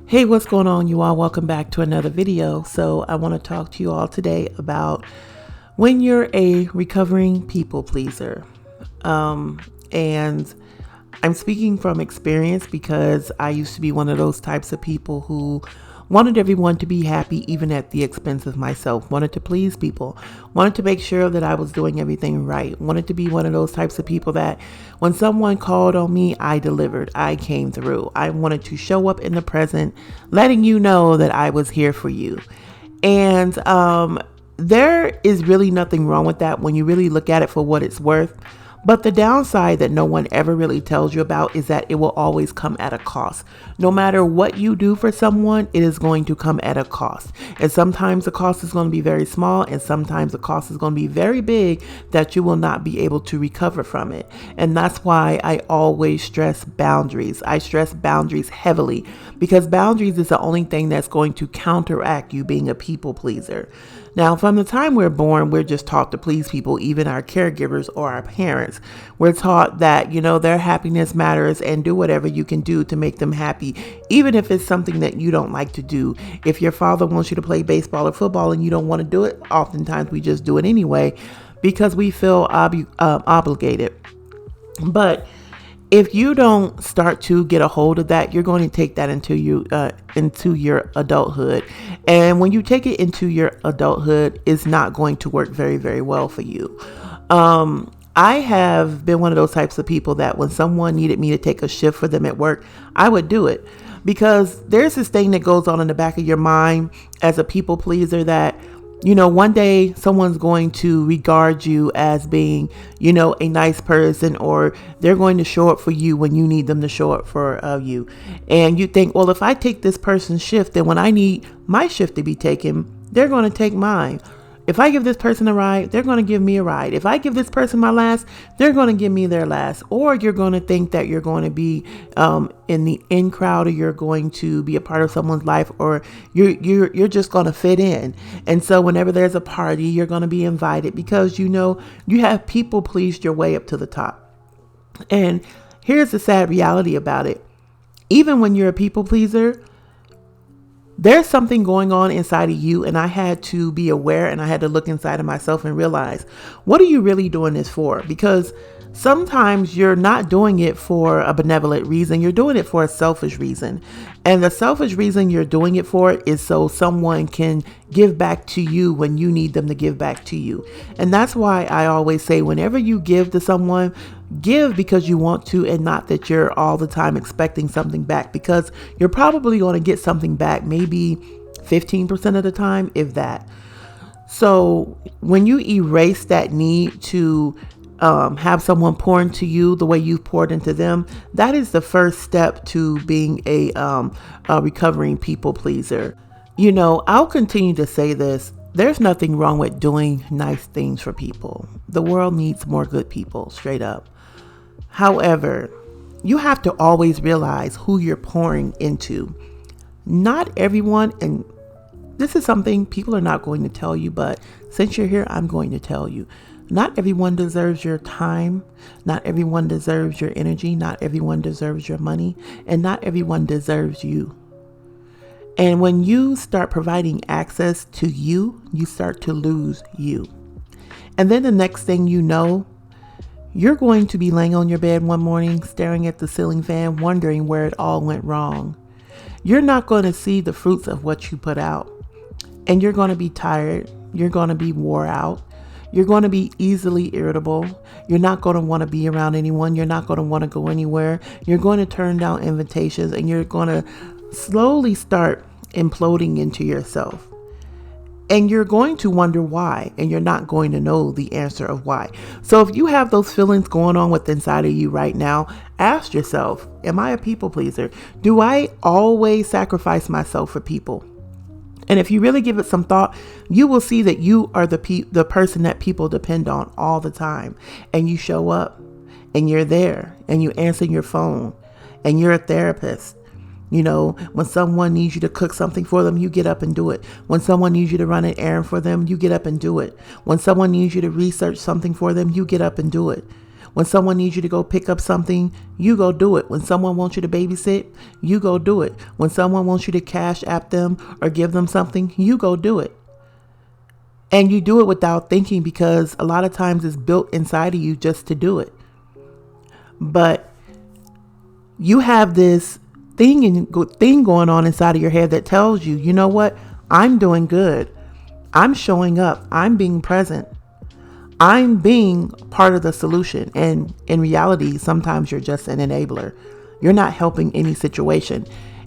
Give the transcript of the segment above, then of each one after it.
Hey, what's going on, you all? Welcome back to another video. So I want to talk to you all today about when you're a recovering people pleaser. And I'm speaking from experience because I used to be one of those types of people who wanted everyone to be happy, even at the expense of myself, wanted to please people, wanted to make sure that I was doing everything right, wanted to be one of those types of people that when someone called on me, I delivered, I came through. I wanted to show up in the present, letting you know that I was here for you. And there is really nothing wrong with that when you really look at it for what it's worth. But the downside that no one ever really tells you about is that it will always come at a cost. No matter what you do for someone, it is going to come at a cost. And sometimes the cost is going to be very small, and sometimes the cost is going to be very big that you will not be able to recover from it. And that's why I always stress boundaries. I stress boundaries heavily because boundaries is the only thing that's going to counteract you being a people pleaser. Now, from the time we're born, we're just taught to please people, even our caregivers or our parents. We're taught that, their happiness matters and do whatever you can do to make them happy, even if it's something that you don't like to do. If your father wants you to play baseball or football and you don't want to do it, oftentimes we just do it anyway because we feel obligated. But if you don't start to get a hold of that, you're going to take that into your adulthood. And when you take it into your adulthood, it's not going to work very, very well for you. I have been one of those types of people that when someone needed me to take a shift for them at work, I would do it because there's this thing that goes on in the back of your mind as a people pleaser that one day someone's going to regard you as being, a nice person, or they're going to show up for you when you need them to show up for you. And you think, well, if I take this person's shift, then when I need my shift to be taken, they're going to take mine. If I give this person a ride, they're going to give me a ride. If I give this person my last, they're going to give me their last. Or you're going to think that you're going to be in the in crowd, or you're going to be a part of someone's life, or you're just going to fit in. And so whenever there's a party, you're going to be invited because you have people pleased your way up to the top. And here's the sad reality about it. Even when you're a people pleaser, there's something going on inside of you, and I had to be aware, and I had to look inside of myself and realize, what are you really doing this for? Because sometimes you're not doing it for a benevolent reason. You're doing it for a selfish reason. And the selfish reason you're doing it for is so someone can give back to you when you need them to give back to you. And that's why I always say, whenever you give to someone, give because you want to, and not that you're all the time expecting something back, because you're probably going to get something back maybe 15% of the time, if that. So when you erase that need to have someone pour into you the way you've poured into them, that is the first step to being a recovering people pleaser. I'll continue to say this. There's nothing wrong with doing nice things for people. The world needs more good people, straight up. However, you have to always realize who you're pouring into. Not everyone, and this is something people are not going to tell you, but since you're here, I'm going to tell you. Not everyone deserves your time. Not everyone deserves your energy. Not everyone deserves your money. And not everyone deserves you. And when you start providing access to you, you start to lose you. And then the next thing you know, you're going to be laying on your bed one morning, staring at the ceiling fan, wondering where it all went wrong. You're not going to see the fruits of what you put out. And you're going to be tired. You're going to be wore out. You're going to be easily irritable. You're not going to want to be around anyone. You're not going to want to go anywhere. You're going to turn down invitations, and you're going to slowly start imploding into yourself. And you're going to wonder why, and you're not going to know the answer of why. So if you have those feelings going on with inside of you right now, ask yourself, am I a people pleaser? Do I always sacrifice myself for people? And if you really give it some thought, you will see that you are the person that people depend on all the time. And you show up, and you're there, and you answer your phone, and you're a therapist. When someone needs you to cook something for them, you get up and do it. When someone needs you to run an errand for them, you get up and do it. When someone needs you to research something for them, you get up and do it. When someone needs you to go pick up something, you go do it. When someone wants you to babysit, you go do it. When someone wants you to cash app them or give them something, you go do it. And you do it without thinking, because a lot of times it's built inside of you just to do it. But you have this thing going on inside of your head that tells you, you know what? I'm doing good. I'm showing up. I'm being present. I'm being part of the solution. And in reality, sometimes you're just an enabler. You're not helping any situation.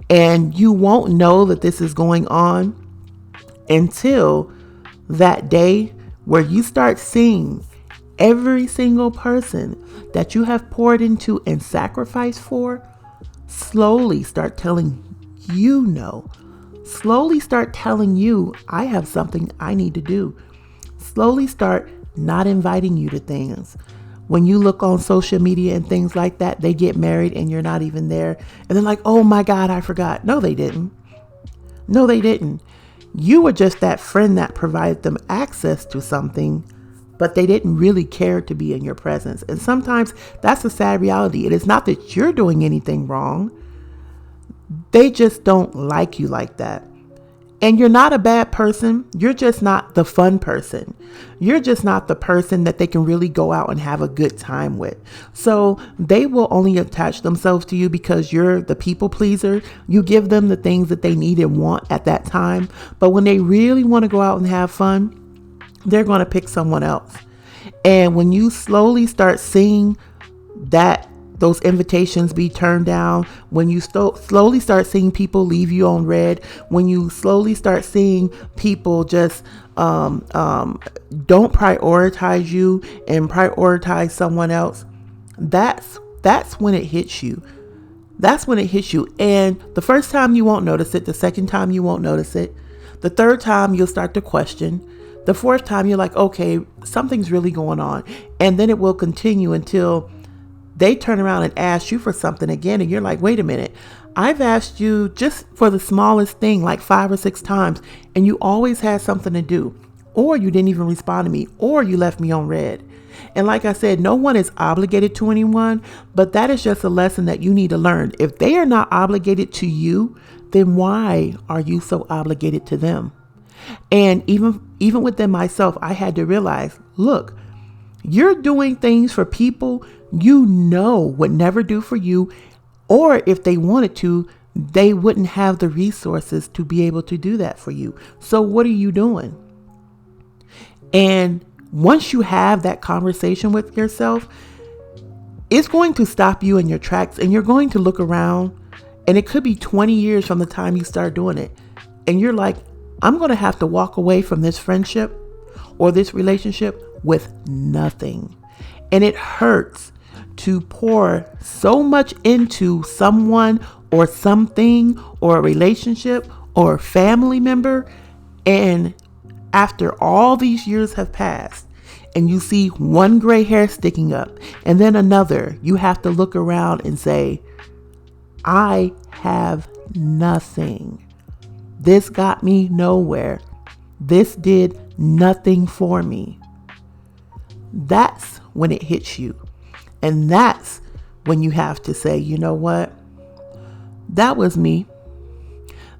And you won't know that this is going on until that day where you start seeing every single person that you have poured into and sacrificed for slowly start telling you no. Slowly start telling you, I have something I need to do. Slowly start not inviting you to things. When you look on social media and things like that, they get married and you're not even there. And they're like, oh my God, I forgot. No, they didn't. No, they didn't. You were just that friend that provided them access to something, but they didn't really care to be in your presence. And sometimes that's a sad reality. It is not that you're doing anything wrong. They just don't like you like that. And you're not a bad person. You're just not the fun person. You're just not the person that they can really go out and have a good time with. So they will only attach themselves to you because you're the people pleaser. You give them the things that they need and want at that time. But when they really want to go out and have fun, they're going to pick someone else. And when you slowly start seeing that those invitations be turned down, when you slowly start seeing people leave you on red, when you slowly start seeing people just don't prioritize you and prioritize someone else, that's when it hits you. That's when it hits you. And the first time you won't notice it. The second time you won't notice it. The third time you'll start to question. The fourth time you're like, okay, something's really going on. And then it will continue until they turn around and ask you for something again. And you're like, wait a minute, I've asked you just for the smallest thing like 5 or 6 times, and you always had something to do, or you didn't even respond to me, or you left me on red. And like I said, no one is obligated to anyone, but that is just a lesson that you need to learn. If they are not obligated to you, then why are you so obligated to them? And even within myself, I had to realize, look, you're doing things for people you know would never do for you, or if they wanted to, they wouldn't have the resources to be able to do that for you. So what are you doing? And once you have that conversation with yourself, it's going to stop you in your tracks, and you're going to look around, and it could be 20 years from the time you start doing it. And you're like, I'm going to have to walk away from this friendship or this relationship with nothing. And it hurts to pour so much into someone or something or a relationship or a family member. And after all these years have passed and you see one gray hair sticking up and then another, you have to look around and say, I have nothing. This got me nowhere. This did nothing for me. That's when it hits you. And that's when you have to say, you know what? That was me.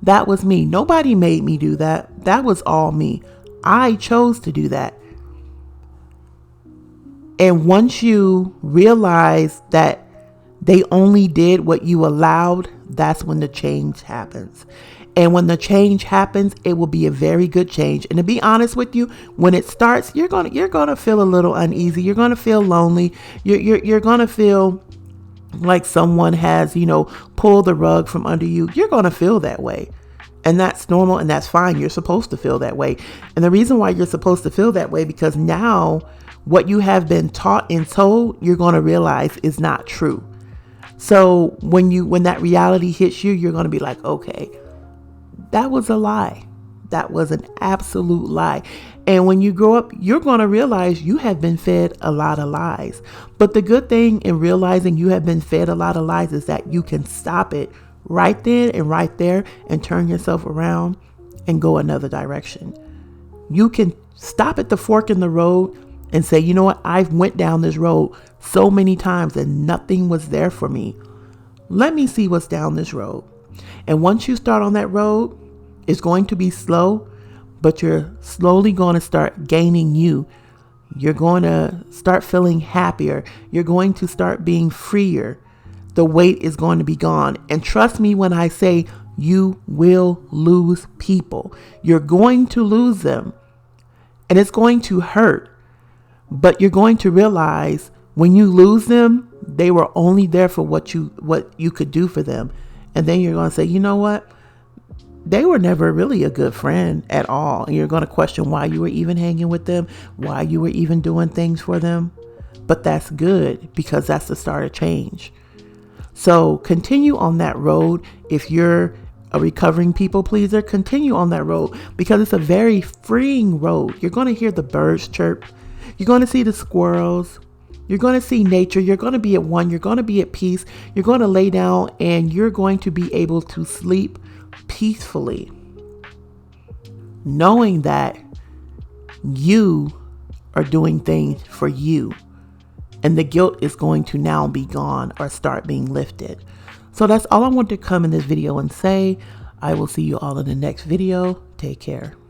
That was me. Nobody made me do that. That was all me. I chose to do that. And once you realize that they only did what you allowed, that's when the change happens. And when the change happens, it will be a very good change. And to be honest with you, when it starts, you're gonna feel a little uneasy. You're gonna feel lonely. You're gonna feel like someone has, pulled the rug from under you. You're gonna feel that way. And that's normal and that's fine. You're supposed to feel that way. And the reason why you're supposed to feel that way, because now what you have been taught and told, you're gonna realize is not true. So when that reality hits you, you're gonna be like, okay, that was a lie. That was an absolute lie. And when you grow up, you're going to realize you have been fed a lot of lies. But the good thing in realizing you have been fed a lot of lies is that you can stop it right then and right there and turn yourself around and go another direction. You can stop at the fork in the road and say, you know what, I've went down this road so many times and nothing was there for me. Let me see what's down this road. And once you start on that road, it's going to be slow, but you're slowly going to start gaining you. You're going to start feeling happier. You're going to start being freer. The weight is going to be gone. And trust me when I say you will lose people. You're going to lose them. And it's going to hurt. But you're going to realize when you lose them, they were only there for what you could do for them. And then you're going to say, you know what? They were never really a good friend at all. And you're going to question why you were even hanging with them, why you were even doing things for them. But that's good because that's the start of change. So continue on that road. If you're a recovering people pleaser, continue on that road because it's a very freeing road. You're going to hear the birds chirp. You're going to see the squirrels. You're going to see nature. You're going to be at one. You're going to be at peace. You're going to lay down and you're going to be able to sleep peacefully, knowing that you are doing things for you. And the guilt is going to now be gone or start being lifted. So that's all I want to come in this video and say. I will see you all in the next video. Take care.